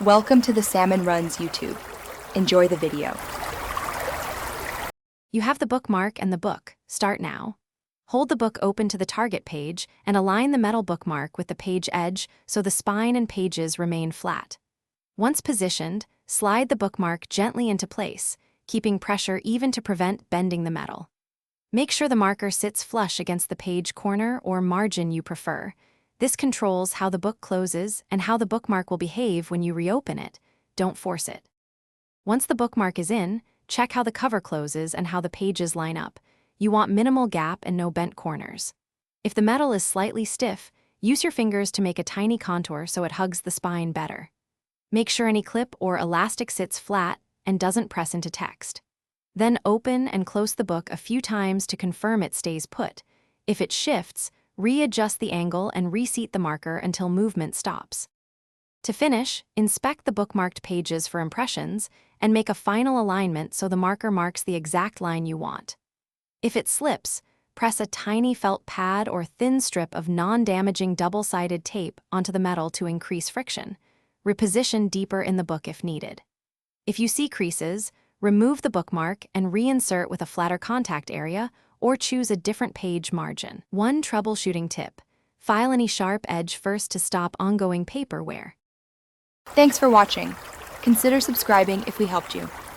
Welcome to the Salmon Runs YouTube. Enjoy the video. You have the bookmark and the book. Start now. Hold the book open to the target page and align the metal bookmark with the page edge so the spine and pages remain flat. Once positioned, slide the bookmark gently into place, keeping pressure even to prevent bending the metal. Make sure the marker sits flush against the page corner or margin you prefer. This controls how the book closes and how the bookmark will behave when you reopen it. Don't force it. Once the bookmark is in, check how the cover closes and how the pages line up. You want minimal gap and no bent corners. If the metal is slightly stiff, use your fingers to make a tiny contour so it hugs the spine better. Make sure any clip or elastic sits flat and doesn't press into text. Then open and close the book a few times to confirm it stays put. If it shifts, readjust the angle and reseat the marker until movement stops. To finish, inspect the bookmarked pages for impressions and make a final alignment so the marker marks the exact line you want. If it slips, press a tiny felt pad or thin strip of non-damaging double-sided tape onto the metal to increase friction. Reposition deeper in the book if needed. If you see creases, remove the bookmark and reinsert with a flatter contact area or choose a different page margin. One troubleshooting tip: file any sharp edge first to stop ongoing paper wear. Thanks for watching. Consider subscribing if we helped you.